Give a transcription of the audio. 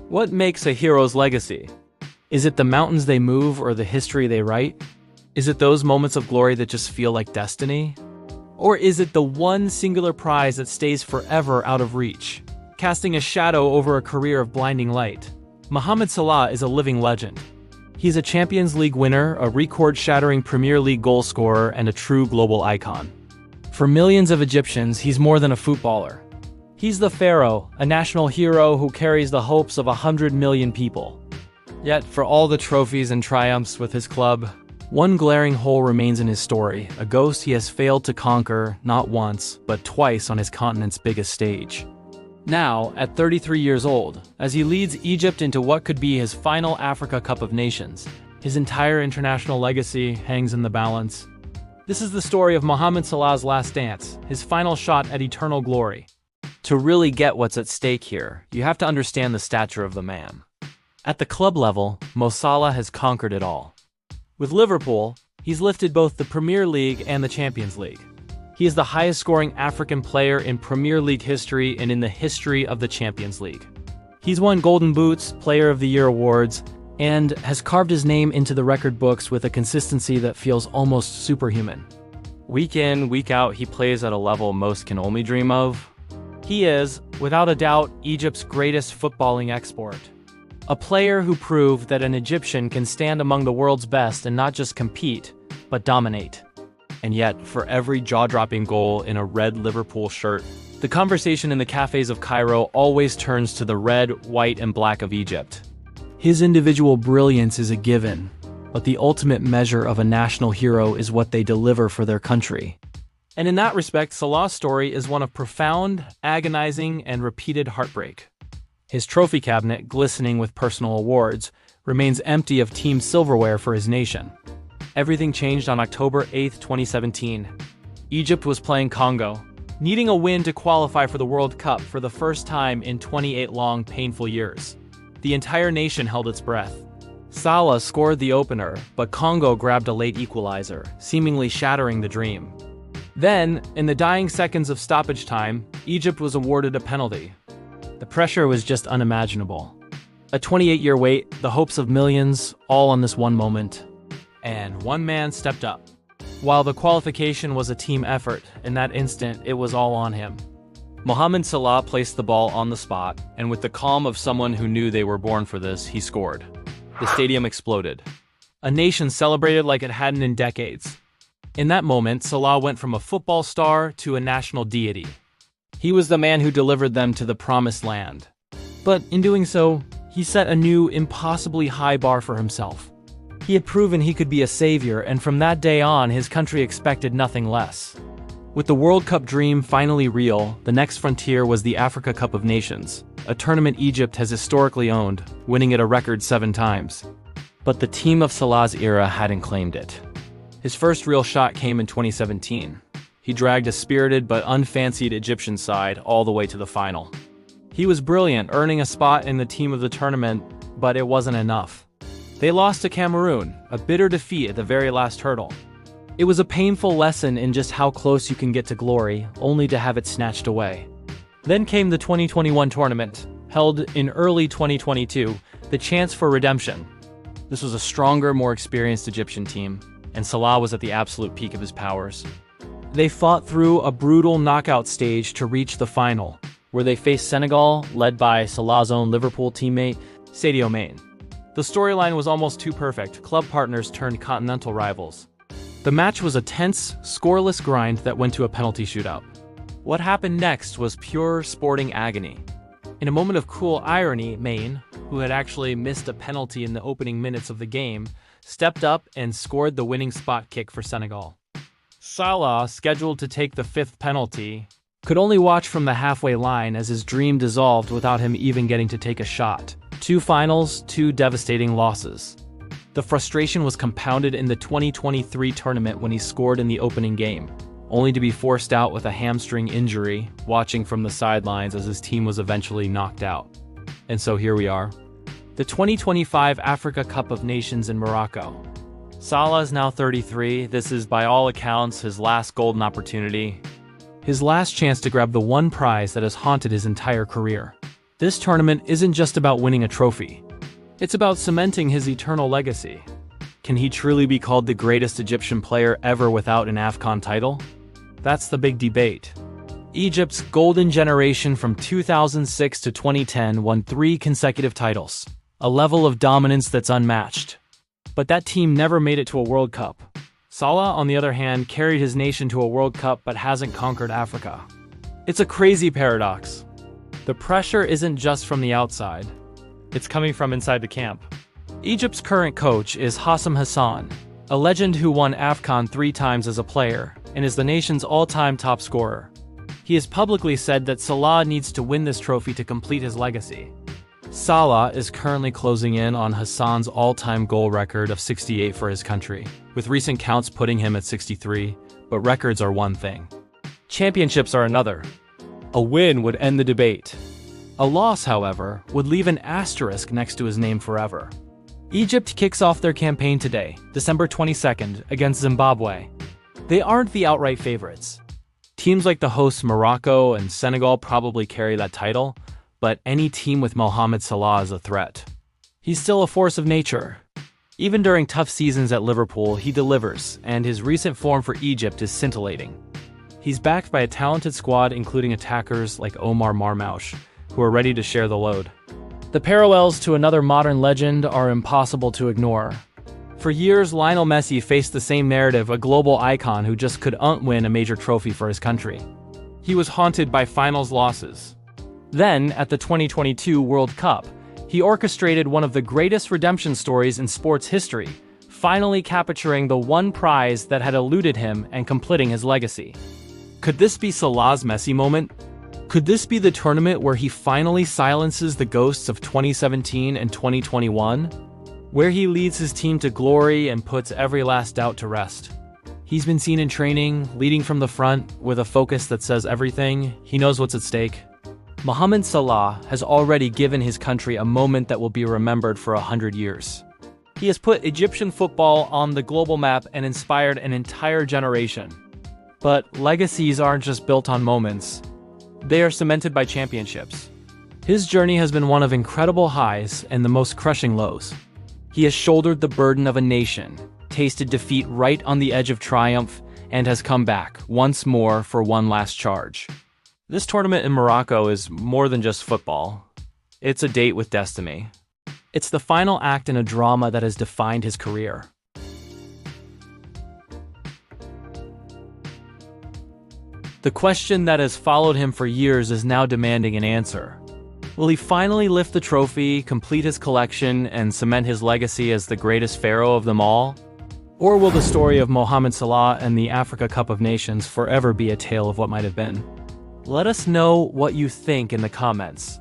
What makes a hero's legacy? Is it the mountains they move or the history they write? Is it those moments of glory that just feel like destiny? Or is it the one singular prize that stays forever out of reach, casting a shadow over a career of blinding light? Mohamed Salah is a living legend. He's a Champions League winner, a record-shattering Premier League goal scorer, and a true global icon. For millions of Egyptians, he's more than a footballer. He's the Pharaoh, a national hero who carries the hopes of 100 million people. Yet, for all the trophies and triumphs with his club, one glaring hole remains in his story, a ghost he has failed to conquer not once, but twice on his continent's biggest stage. Now, at 33 years old, as he leads Egypt into what could be his final Africa Cup of Nations, his entire international legacy hangs in the balance. This is the story of Mohamed Salah's last dance, his final shot at eternal glory. To really get what's at stake here, you have to understand the stature of the man. At the club level, Mo Salah has conquered it all. With Liverpool, he's lifted both the Premier League and the Champions League. He is the highest-scoring African player in Premier League history and in the history of the Champions League. He's won Golden Boots, Player of the Year awards, and has carved his name into the record books with a consistency that feels almost superhuman. Week in, week out, he plays at a level most can only dream of. He is, without a doubt, Egypt's greatest footballing export. A player who proved that an Egyptian can stand among the world's best and not just compete, but dominate. And yet, for every jaw-dropping goal in a red Liverpool shirt, the conversation in the cafes of Cairo always turns to the red, white, and black of Egypt. His individual brilliance is a given, but the ultimate measure of a national hero is what they deliver for their country. And in that respect, Salah's story is one of profound, agonizing, and repeated heartbreak. His trophy cabinet, glistening with personal awards, remains empty of team silverware for his nation. Everything changed on October 8, 2017. Egypt was playing Congo, needing a win to qualify for the World Cup for the first time in 28 long, painful years. The entire nation held its breath. Salah scored the opener, but Congo grabbed a late equalizer, seemingly shattering the dream. Then, in the dying seconds of stoppage time, Egypt was awarded a penalty. The pressure was just unimaginable. A 28-year wait, the hopes of millions, all on this one moment. And one man stepped up. While the qualification was a team effort, in that instant, it was all on him. Mohamed Salah placed the ball on the spot, and with the calm of someone who knew they were born for this, he scored. The stadium exploded. A nation celebrated like it hadn't in decades. In that moment, Salah went from a football star to a national deity. He was the man who delivered them to the promised land. But in doing so, he set a new, impossibly high bar for himself. He had proven he could be a savior, and from that day on, his country expected nothing less. With the World Cup dream finally real, the next frontier was the Africa Cup of Nations, a tournament Egypt has historically owned, winning it a record 7 times. But the team of Salah's era hadn't claimed it. His first real shot came in 2017. He dragged a spirited but unfancied Egyptian side all the way to the final. He was brilliant, earning a spot in the team of the tournament, but it wasn't enough. They lost to Cameroon, a bitter defeat at the very last hurdle. It was a painful lesson in just how close you can get to glory, only to have it snatched away. Then came the 2021 tournament, held in early 2022, the chance for redemption. This was a stronger, more experienced Egyptian team, and Salah was at the absolute peak of his powers. They fought through a brutal knockout stage to reach the final, where they faced Senegal, led by Salah's own Liverpool teammate, Sadio Mane. The storyline was almost too perfect. Club partners turned continental rivals. The match was a tense, scoreless grind that went to a penalty shootout. What happened next was pure sporting agony. In a moment of cruel irony, Mane, who had actually missed a penalty in the opening minutes of the game, stepped up and scored the winning spot kick for Senegal. Salah, scheduled to take the 5th penalty, could only watch from the halfway line as his dream dissolved without him even getting to take a shot. 2 finals, 2 devastating losses. The frustration was compounded in the 2023 tournament when he scored in the opening game, only to be forced out with a hamstring injury, watching from the sidelines as his team was eventually knocked out. And so here we are. The 2025 Africa Cup of Nations in Morocco. Salah is now 33. This is, by all accounts, his last golden opportunity. His last chance to grab the one prize that has haunted his entire career. This tournament isn't just about winning a trophy. It's about cementing his eternal legacy. Can he truly be called the greatest Egyptian player ever without an AFCON title? That's the big debate. Egypt's golden generation from 2006 to 2010 won 3 consecutive titles, a level of dominance that's unmatched. But that team never made it to a World Cup. Salah, on the other hand, carried his nation to a World Cup but hasn't conquered Africa. It's a crazy paradox. The pressure isn't just from the outside. It's coming from inside the camp. Egypt's current coach is Hassan Hassan, a legend who won AFCON 3 times as a player and is the nation's all-time top scorer. He has publicly said that Salah needs to win this trophy to complete his legacy. Salah is currently closing in on Hassan's all-time goal record of 68 for his country, with recent counts putting him at 63, but records are one thing. Championships are another. A win would end the debate. A loss, however, would leave an asterisk next to his name forever. Egypt kicks off their campaign today, December 22nd, against Zimbabwe. They aren't the outright favorites. Teams like the hosts Morocco and Senegal probably carry that title, but any team with Mohamed Salah is a threat. He's still a force of nature. Even during tough seasons at Liverpool, he delivers, and his recent form for Egypt is scintillating. He's backed by a talented squad including attackers like Omar Marmoush, who are ready to share the load. The parallels to another modern legend are impossible to ignore. For years, Lionel Messi faced the same narrative, a global icon who just couldn't win a major trophy for his country. He was haunted by finals losses. Then, at the 2022 World Cup, he orchestrated one of the greatest redemption stories in sports history, finally capturing the one prize that had eluded him and completing his legacy. Could this be Salah's Messi moment? Could this be the tournament where he finally silences the ghosts of 2017 and 2021? Where he leads his team to glory and puts every last doubt to rest? He's been seen in training, leading from the front, with a focus that says everything. He knows what's at stake. Mohamed Salah has already given his country a moment that will be remembered for 100 years. He has put Egyptian football on the global map and inspired an entire generation. But legacies aren't just built on moments. They are cemented by championships. His journey has been one of incredible highs and the most crushing lows. He has shouldered the burden of a nation, tasted defeat right on the edge of triumph, and has come back once more for one last charge. This tournament in Morocco is more than just football. It's a date with destiny. It's the final act in a drama that has defined his career. The question that has followed him for years is now demanding an answer. Will he finally lift the trophy, complete his collection, and cement his legacy as the greatest pharaoh of them all? Or will the story of Mohamed Salah and the Africa Cup of Nations forever be a tale of what might have been? Let us know what you think in the comments.